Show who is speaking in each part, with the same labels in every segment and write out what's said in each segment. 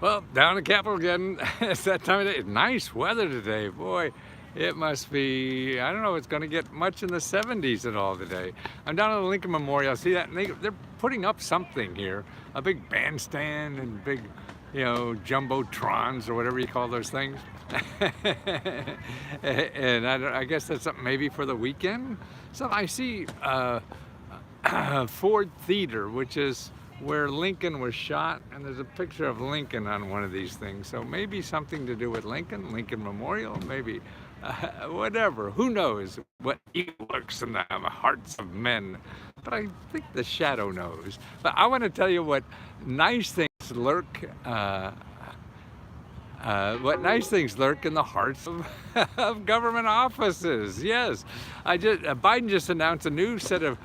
Speaker 1: Well, down in the Capitol again, it's that time of day. Nice weather today, boy. It must be, I don't know, it's going to get much in the 70s at all today. I'm down at the Lincoln Memorial. See that? They're putting up something here, a big bandstand and big, jumbotrons or whatever you call those things. And I guess that's something maybe for the weekend. So I see Ford Theater, which is where Lincoln was shot, and there's a picture of Lincoln on one of these things. So maybe something to do with Lincoln Memorial, maybe whatever. Who knows what lurks in the hearts of men? But I think the shadow knows. But I want to tell you what nice things lurk. What nice things lurk in the hearts of government offices. Yes, Biden just announced a new set of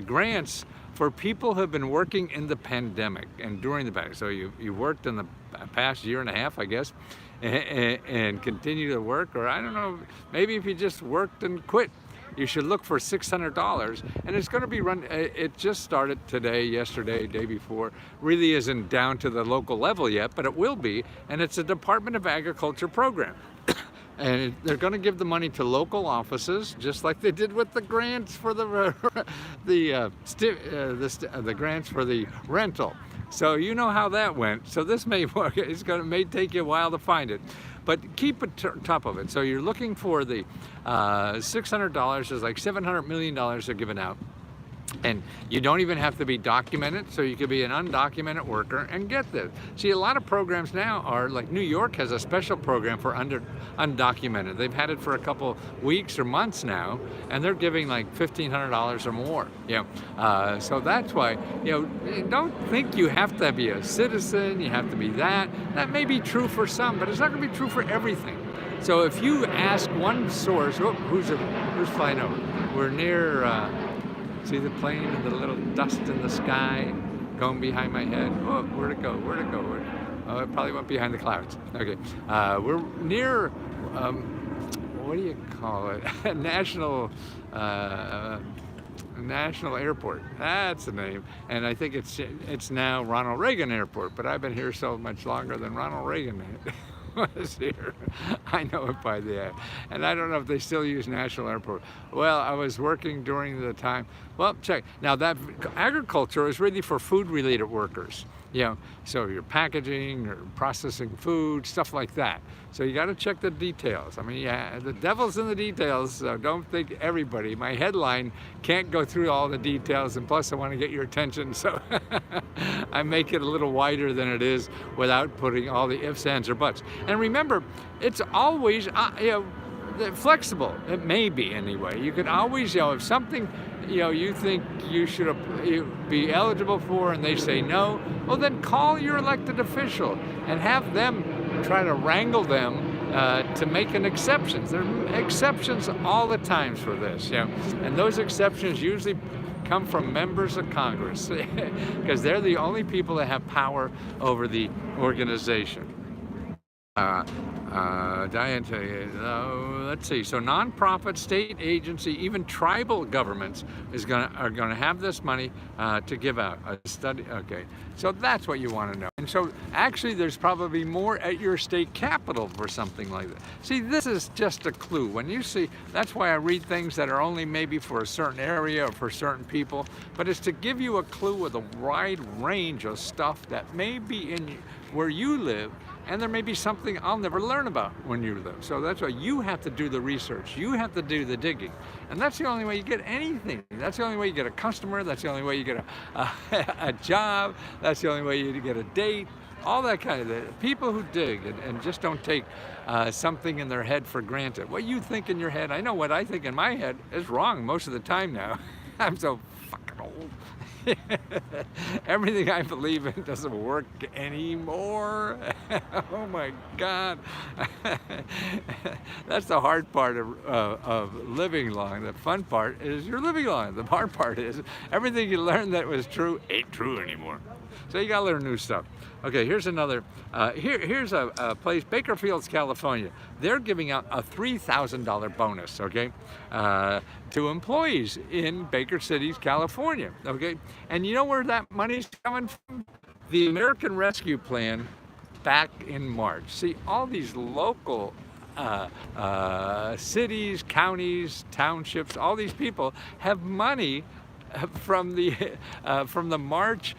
Speaker 1: grants for people who have been working in the pandemic and during the pandemic. So you worked in the past year and a half, I guess, and continue to work, or I don't know, maybe if you just worked and quit, you should look for $600, and it's going to be run. It just started today, yesterday, day before. Really isn't down to the local level yet, but it will be, and it's a Department of Agriculture program. And they're going to give the money to local offices, just like they did with the grants for the grants for the rental. So you know how that went. So this may work. May take you a while to find it, but keep it top of it. So you're looking for the $600 is like $700 million they're giving out. And you don't even have to be documented, so you could be an undocumented worker and get this. See, a lot of programs now are, like New York has a special program for undocumented. They've had it for a couple weeks or months now, and they're giving like $1,500 or more. So that's why, don't think you have to be a citizen, you have to be that. That may be true for some, but it's not going to be true for everything. So if you ask one source, who's flying over? We're near. See the plane and the little dust in the sky going behind my head? Oh, where'd it go? Oh, it probably went behind the clouds. Okay. We're near, what do you call it? National Airport. That's the name. And I think it's now Ronald Reagan Airport, but I've been here so much longer than Ronald Reagan was here. I know it by the app. And I don't know if they still use National Airport. Well, I was working during the time. Well, check. Now that agriculture is really for food related workers. So you're packaging or processing food, stuff like that. So you got to check the details. I mean, the devil's in the details, so don't think everybody. My headline can't go through all the details, and plus I want to get your attention, so I make it a little wider than it is without putting all the ifs, ands, or buts. And remember, it's always, flexible. It may be anyway. You can always, if something, you think you should be eligible for, and they say no, well then call your elected official and have them try to wrangle them to make an exception. There are exceptions all the times for this, and those exceptions usually come from members of Congress because they're the only people that have power over the organization. Diane, let's see. So nonprofit, state agency, even tribal governments are going to have this money to give out. A study. Okay, so that's what you want to know. And so actually, there's probably more at your state capitol for something like that. See, this is just a clue. When you see, that's why I read things that are only maybe for a certain area or for certain people, but it's to give you a clue of the wide range of stuff that may be in where you live. And there may be something I'll never learn about when you live. So that's why you have to do the research. You have to do the digging. And that's the only way you get anything. That's the only way you get a customer. That's the only way you get a job. That's the only way you get a date. All that kind of thing. People who dig and just don't take something in their head for granted. What you think in your head, I know what I think in my head is wrong most of the time now. I'm so fucking old. Everything I believe in doesn't work anymore. Oh my God. That's the hard part of living long. The fun part is you're living long. The hard part is everything you learned that was true ain't true anymore. So you gotta learn new stuff. Okay, here's another, here's a place, Bakersfield, California. They're giving out a $3,000 bonus, okay, to employees in Baker City, California, okay? And you know where that money's coming from? The American Rescue Plan back in March. See, all these local cities, counties, townships, all these people have money from the March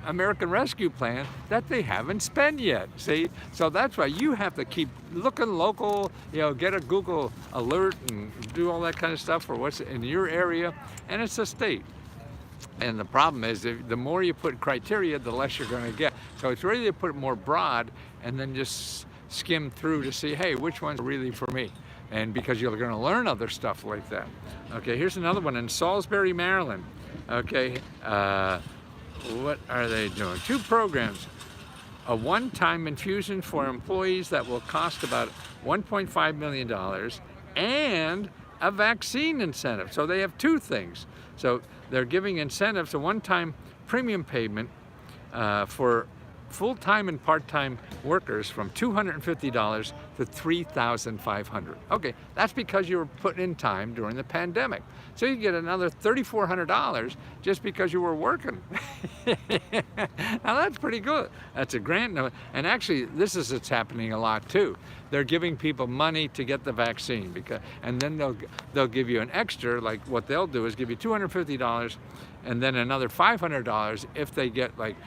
Speaker 1: American Rescue Plan that they haven't spent yet. See, so that's why you have to keep looking local. Get a Google alert and do all that kind of stuff for what's in your area, and it's a state. And the problem is, the more you put criteria, the less you're going to get. So it's really to put it more broad, and then just skim through to see, hey, which one's really for me? And because you're going to learn other stuff like that. Okay, here's another one in Salisbury, Maryland. Okay, what are they doing? 2 programs. A one-time infusion for employees that will cost about $1.5 million, and a vaccine incentive. So they have 2 things. So they're giving incentives, a one-time premium payment for full-time and part-time workers from $250 to $3,500. Okay, that's because you were putting in time during the pandemic. So you get another $3,400 just because you were working. Now that's pretty good. That's a grant. And actually, it's happening a lot too. They're giving people money to get the vaccine, and then they'll give you an extra, like what they'll do is give you $250 and then another $500 if they get like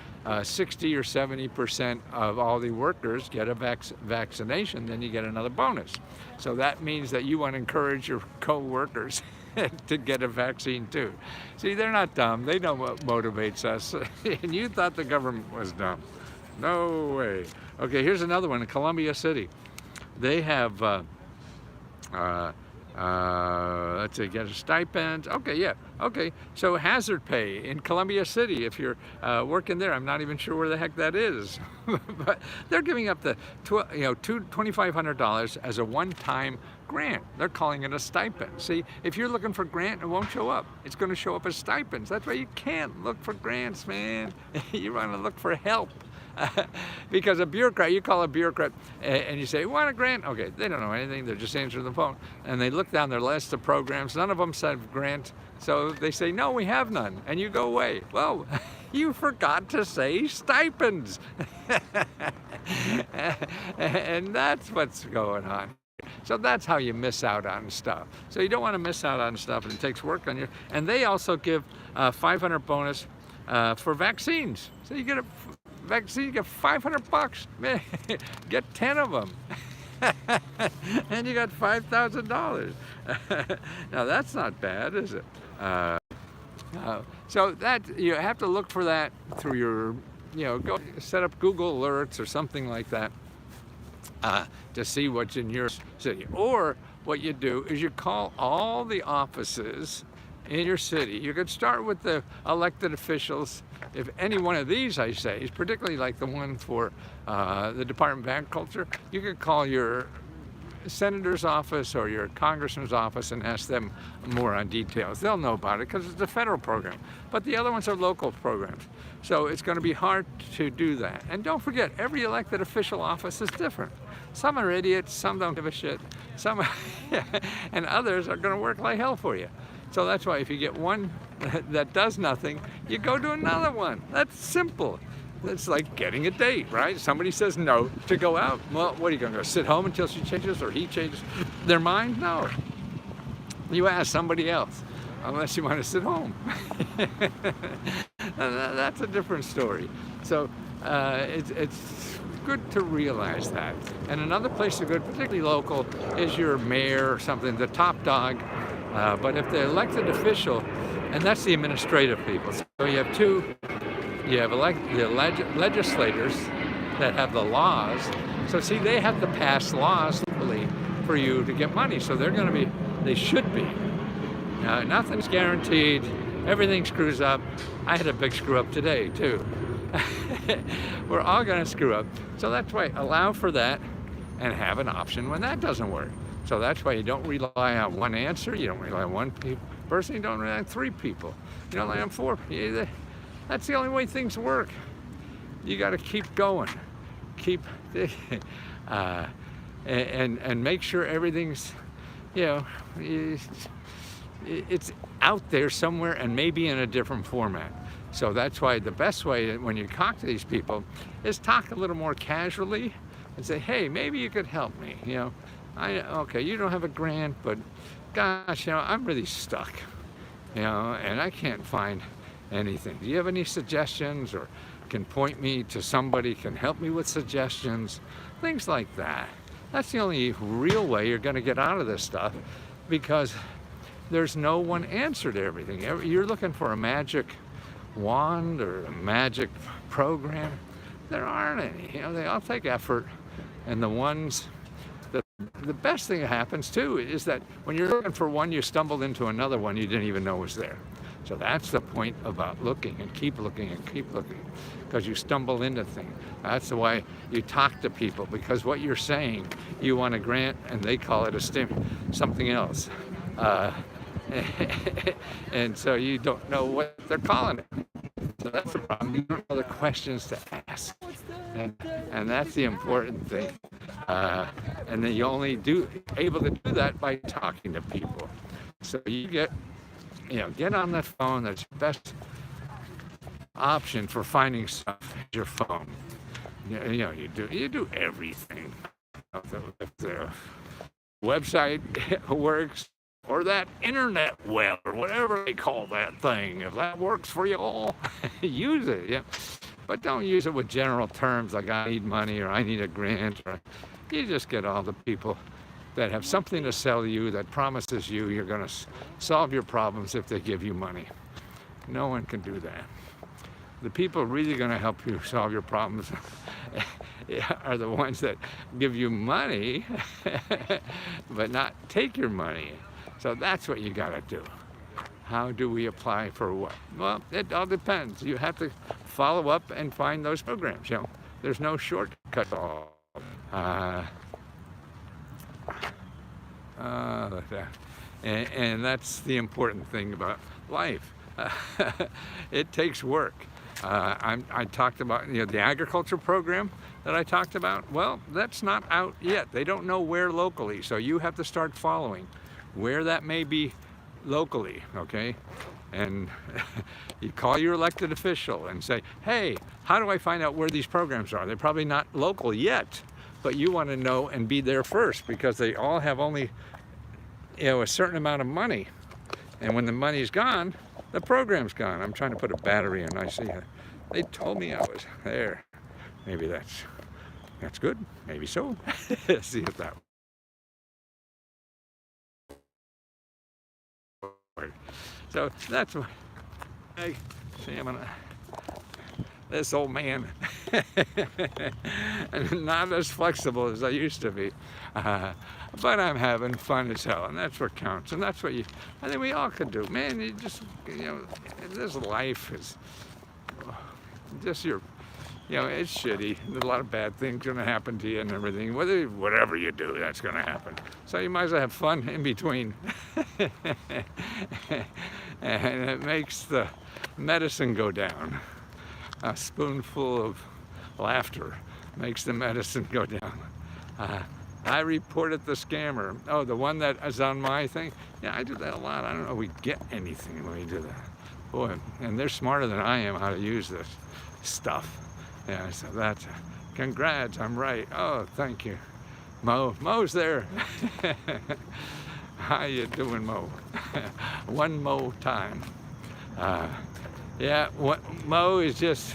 Speaker 1: 60 or 70% of all the workers get a vaccination, then you get another bonus. So that means that you want to encourage your co-workers to get a vaccine too. See, they're not dumb. They know what motivates us. And you thought the government was dumb. No way. Okay, here's another one in Columbia City. They have, let's see, get a stipend. Okay, yeah, okay. So hazard pay in Columbia City, if you're working there, I'm not even sure where the heck that is. But they're giving up the $2,500 as a one-time grant. They're calling it a stipend. See, if you're looking for grant, it won't show up. It's going to show up as stipends. That's why you can't look for grants, man. You want to look for help. Because a bureaucrat, you call a bureaucrat and you say, want a grant? Okay, they don't know anything. They're just answering the phone. And they look down their list of programs. None of them said grant. So they say, no, we have none. And you go away. Well, you forgot to say stipends. And that's what's going on. So that's how you miss out on stuff. So you don't want to miss out on stuff, and it takes work on you. And they also give $500 bonus for vaccines. So you get a vaccine, you get $500. Man, get 10 of them. And you got $5,000. Now that's not bad, is it? So that you have to look for that through your, go set up Google alerts or something like that to see what's in your city. Or what you do is you call all the offices in your city. You could start with the elected officials. If any one of these, I say, is particularly like the one for the Department of Agriculture, you could call your senator's office or your congressman's office and ask them more on details. They'll know about it because it's a federal program. But the other ones are local programs. So it's going to be hard to do that. And don't forget, every elected official office is different. Some are idiots, some don't give a shit, some and others are going to work like hell for you. So that's why if you get one that does nothing, you go to another one. That's simple. It's like getting a date, right? Somebody says no to go out. Well, what are you going to go sit home until she changes or he changes their mind? No. You ask somebody else, unless you want to sit home. That's a different story. So it's good to realize that. And another place to go, particularly local, is your mayor or something, the top dog. But if the elected official, and that's the administrative people. So you have two. You have the legislators that have the laws. So see, they have to pass laws legally for you to get money. So they're going to be, they should be. Nothing's guaranteed. Everything screws up. I had a big screw up today too. We're all going to screw up. So that's why allow for that and have an option when that doesn't work. So that's why you don't rely on one answer. You don't rely on one person. You don't rely on three people. You don't rely on four people. That's the only way things work. You got to keep going, and make sure everything's, it's out there somewhere and maybe in a different format. So that's why the best way when you talk to these people is talk a little more casually and say, hey, maybe you could help me. Okay, you don't have a grant, but gosh, I'm really stuck, and I can't find anything. Do you have any suggestions, or can point me to somebody, can help me with suggestions, things like that. That's the only real way you're going to get out of this stuff, because there's no one answer to everything. You're looking for a magic wand or a magic program. There aren't any. They all take effort, and the best thing that happens too is that when you're looking for one, you stumbled into another one you didn't even know was there. So that's the point about looking and keep looking and keep looking, because you stumble into things. That's the way you talk to people, because what you're saying, you want a grant and they call it something else. And so you don't know what they're calling it. So that's the problem. You don't know the questions to ask. And that's the important thing. And then you only able to do that by talking to people. So you get on that phone. That's the best option for finding stuff is your phone. You do everything. If the website works, or that internet web, or whatever they call that thing, if that works for you all, use it. Yeah. But don't use it with general terms like I need money or I need a grant. You just get all the people that have something to sell you that promises you're going to solve your problems if they give you money. No one can do that. The people really going to help you solve your problems are the ones that give you money but not take your money. So that's what you got to do. How do we apply for what? Well, it all depends. You have to follow up and find those programs. There's no shortcut at all. And that's the important thing about life. It takes work. I talked about the agriculture program that I talked about. Well, that's not out yet. They don't know where locally, so you have to start following where that may be locally, okay? And you call your elected official and say, hey, how do I find out where these programs are? They're probably not local yet, but you want to know and be there first, because they all have only a certain amount of money. And when the money's gone, the program's gone. I'm trying to put a battery in. I see. They told me I was there. Maybe that's good. Maybe so. See if that. So that's what I see. This old man, not as flexible as I used to be, but I'm having fun as hell, and that's what counts, and that's what I think we all could do. Man, you just, this life is just it's shitty. There's a lot of bad things going to happen to you and everything. Whatever you do, that's going to happen. So you might as well have fun in between. And it makes the medicine go down. A spoonful of laughter makes the medicine go down. I reported the scammer. Oh, the one that is on my thing? Yeah, I do that a lot. I don't know if we get anything when we do that. Boy, and they're smarter than I am how to use this stuff. Yeah, so that's, congrats, I'm right. Oh, thank you. Mo's there. How you doing, Mo? One Mo time. Yeah, Mo is just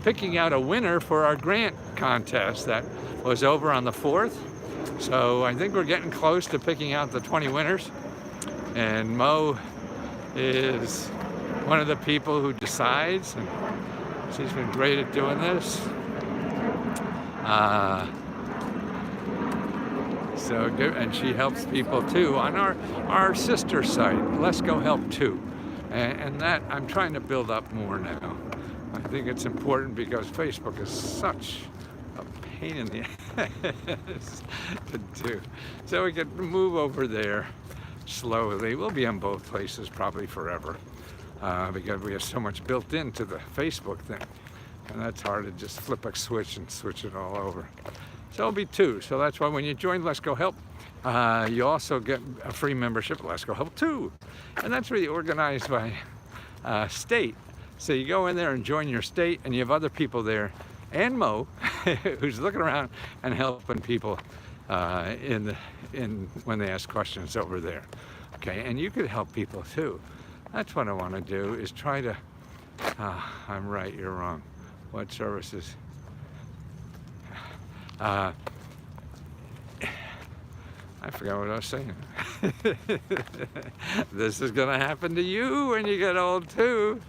Speaker 1: picking out a winner for our grant contest that was over on the 4th. So I think we're getting close to picking out the 20 winners. And Mo is one of the people who decides, and she's been great at doing this. So good, and she helps people too on our sister site, Let's Go Help Too. And that I'm trying to build up more now. I think it's important because Facebook is such a pain in the ass to do. So we can move over there slowly. We'll be on both places probably forever because we have so much built into the Facebook thing. And that's hard to just flip a switch and switch it all over. So it'll be 2. So that's why when you join Let's Go Help, you also get a free membership at Let's Go Help Too. And that's really organized by state. So you go in there and join your state, and you have other people there, and Mo, who's looking around and helping people when they ask questions over there. Okay, and you could help people too. That's what I want to do, is try to, I'm right, you're wrong. What services? I forgot what I was saying. This is going to happen to you when you get old too.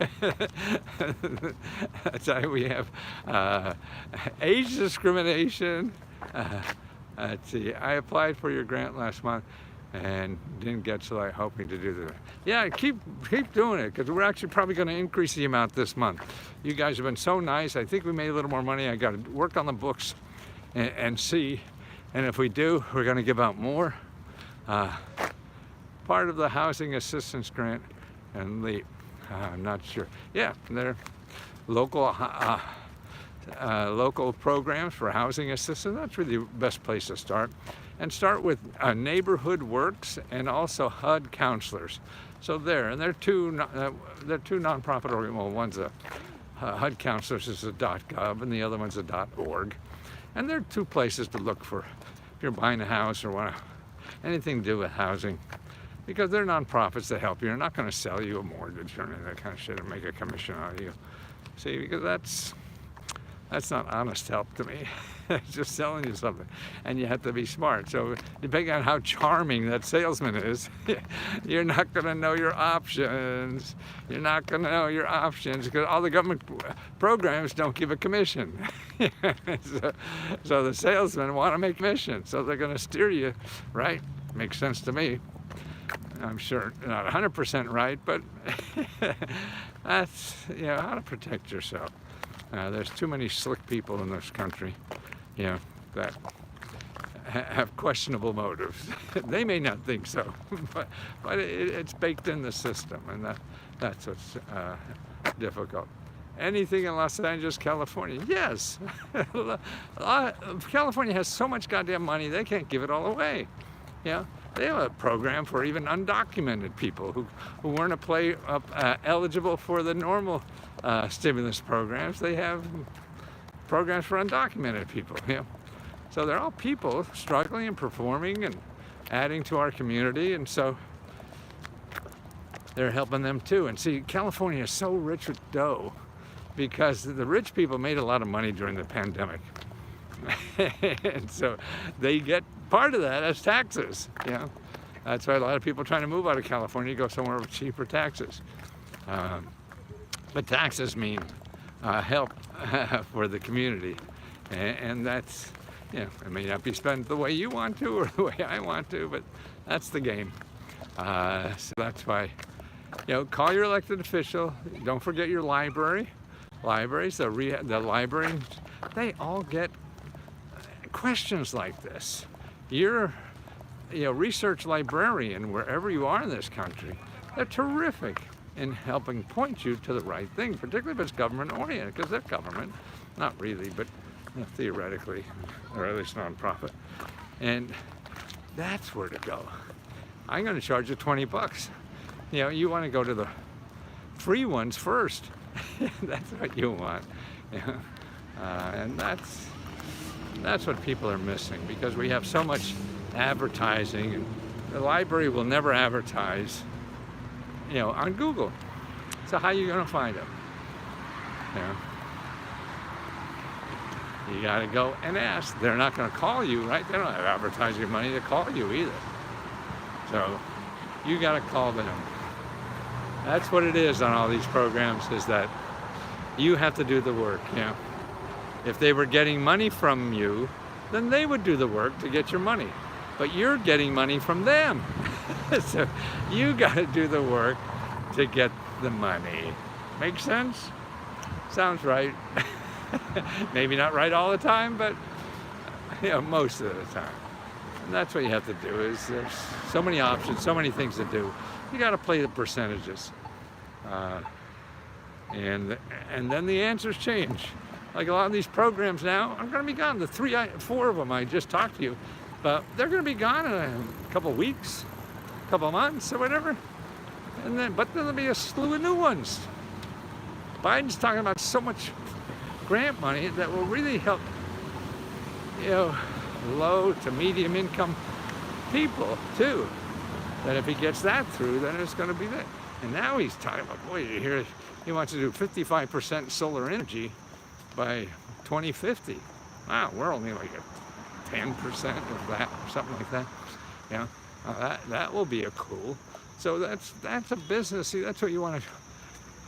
Speaker 1: That's why we have age discrimination. Let's see, I applied for your grant last month and didn't get, so I'm hoping to do that. Yeah, keep doing it, because we're actually probably going to increase the amount this month. You guys have been so nice. I think we made a little more money. I got to work on the books and see. And if we do, we're going to give out more. Part of the housing assistance grant and LEAP. I'm not sure. Yeah, they're local local programs for housing assistance. That's really the best place to start. And start with Neighborhood Works and also HUD counselors. So there, and they're two nonprofit organizations. Well, one's a HUD counselors is a .gov, and the other one's a .org. And they're two places to look for if you're buying a house or want anything to do with housing, because they're nonprofits that help you. They're not going to sell you a mortgage or any of that kind of shit and make a commission out of you. See, because that's not honest help to me. It's just selling you something, and you have to be smart. So depending on how charming that salesman is, you're not going to know your options. You're not going to know your options because all the government programs don't give a commission. So the salesmen want to make commission, so they're going to steer you right. Makes sense to me. I'm sure not 100% right, but that's, you know, how to protect yourself. There's too many slick people in this country, you know, that have questionable motives. They may not think so, but it's baked in the system, and that's what's difficult. Anything in Los Angeles, California? Yes. California has so much goddamn money, they can't give it all away. Yeah, they have a program for even undocumented people who weren't eligible for the normal stimulus programs. They have programs for undocumented people. Yeah, so they're all people struggling and performing and adding to our community, and so they're helping them too. And see, California is so rich with dough because the rich people made a lot of money during the pandemic. And so they get part of that as taxes. You know, that's why a lot of people trying to move out of California go somewhere with cheaper taxes. But taxes mean help for the community, and that's, you know, it may not be spent the way you want to or the way I want to, but that's the game. So that's why, you know, call your elected official. Don't forget your library. Libraries, the library, they all get questions like this. You're, you know, research librarian wherever you are in this country. They're terrific in helping point you to the right thing, particularly if it's government oriented, because they're government, not really, but, you know, theoretically, or at least nonprofit. And that's where to go. I'm going to charge you $20. You know, you want to go to the free ones first. That's what you want. You know? And that's what people are missing, because we have so much advertising, and the library will never advertise, you know, on Google. So how are you going to find them? You know? You got to go and ask. They're not going to call you, right? They don't have advertising money to call you either. So you got to call them. That's what it is on all these programs, is that you have to do the work. You know? If they were getting money from you, then they would do the work to get your money. But you're getting money from them. So you got to do the work to get the money. Make sense? Sounds right. Maybe not right all the time, but, you know, most of the time. And that's what you have to do. Is there's so many options, so many things to do. You got to play the percentages, and then the answers change. Like a lot of these programs now are going to be gone. The 4 of them I just talked to you, but they're going to be gone in a couple of weeks, couple of months, or whatever. And then, but there'll be a slew of new ones. Biden's talking about so much grant money that will really help, low to medium income people too. That if he gets that through, then it's going to be that. And now he's talking about, boy, you hear he wants to do 55% solar energy by 2050. Wow, we're only like at 10% of that, or something like that. That will be a cool. So that's a business. See, that's what you want to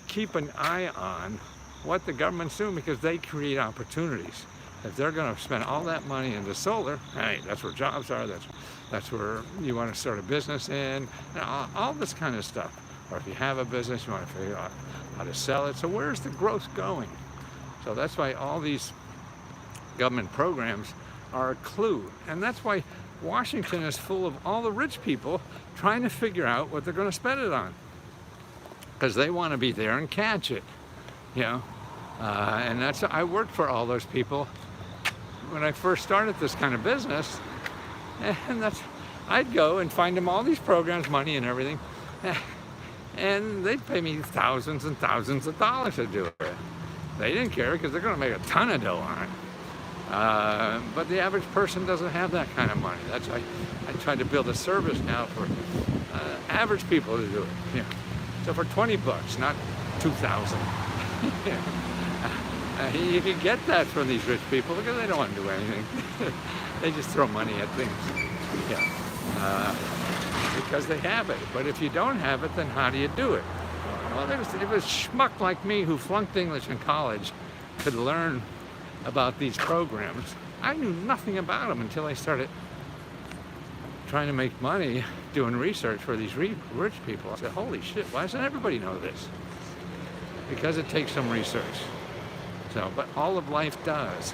Speaker 1: keep an eye on, what the government's doing, because they create opportunities. If they're going to spend all that money into solar, hey, that's where jobs are. That's where you want to start a business in. All this kind of stuff. Or if you have a business, you want to figure out how to sell it. So where's the growth going? So that's why all these government programs are a clue. And that's why Washington is full of all the rich people trying to figure out what they're going to spend it on. Because they want to be there and catch it, and I worked for all those people when I first started this kind of business, and I'd go and find them all these programs, money and everything, and they'd pay me thousands and thousands of dollars to do it. They didn't care because they're going to make a ton of dough on it. But the average person doesn't have that kind of money. That's why I tried to build a service now for average people to do it. So for $20, not $2,000. You can get that from these rich people because they don't want to do anything. They just throw money at things. Because they have it. But if you don't have it, then how do you do it? Well, it was schmuck like me who flunked English in college could learn about these programs. I knew nothing about them until I started trying to make money doing research for these rich people. I said, holy shit, why doesn't everybody know this? Because it takes some research. So, but all of life does.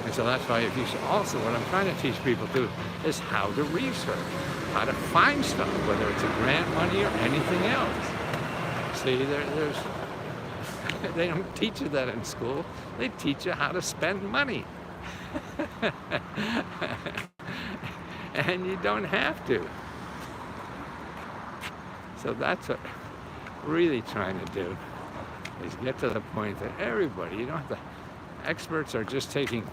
Speaker 1: And so that's why also what I'm trying to teach people too is how to research, how to find stuff, whether it's a grant money or anything else. See, they don't teach you that in school. They teach you how to spend money. And you don't have to. So that's what I'm really trying to do, is get to the point that everybody, you don't have to, experts are just taking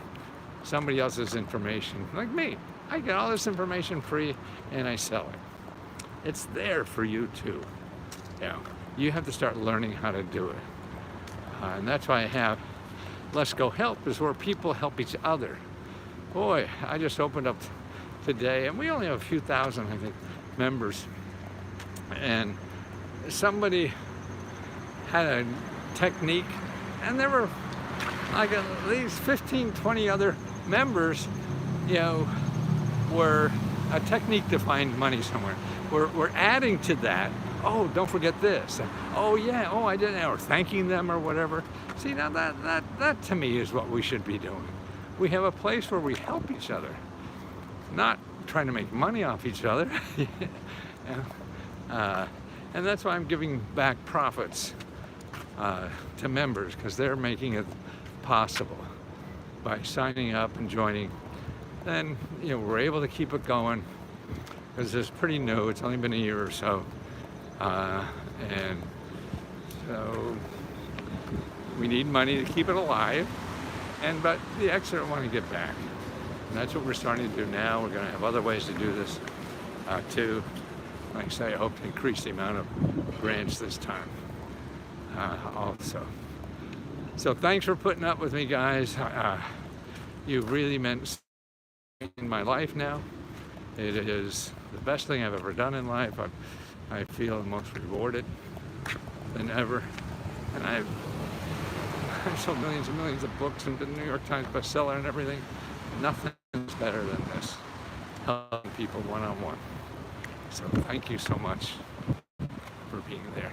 Speaker 1: somebody else's information, like me. I get all this information free and I sell it. It's there for you too. You have to start learning how to do it. And that's why I have Let's Go Help, is where people help each other. Boy, I just opened up today, and we only have a few thousand, I think, members. And somebody had a technique, and there were like at least 15, 20 other members, were a technique to find money somewhere. We're adding to that. Oh, don't forget this. Oh yeah, oh I didn't, or thanking them or whatever. See, now that to me is what we should be doing. We have a place where we help each other, not trying to make money off each other. And that's why I'm giving back profits to members, because they're making it possible by signing up and joining. Then we're able to keep it going, because it's pretty new. It's only been a year or so, and so we need money to keep it alive. But the extra want to get back, and that's what we're starting to do now. We're going to have other ways to do this too. Like I say, I hope to increase the amount of grants this time also. So thanks for putting up with me, guys. You've really meant something in my life now. It is the best thing I've ever done in life. I feel most rewarded than ever. And I've sold millions and millions of books and been New York Times bestseller and everything. Nothing is better than this, helping people one-on-one. So thank you so much for being there.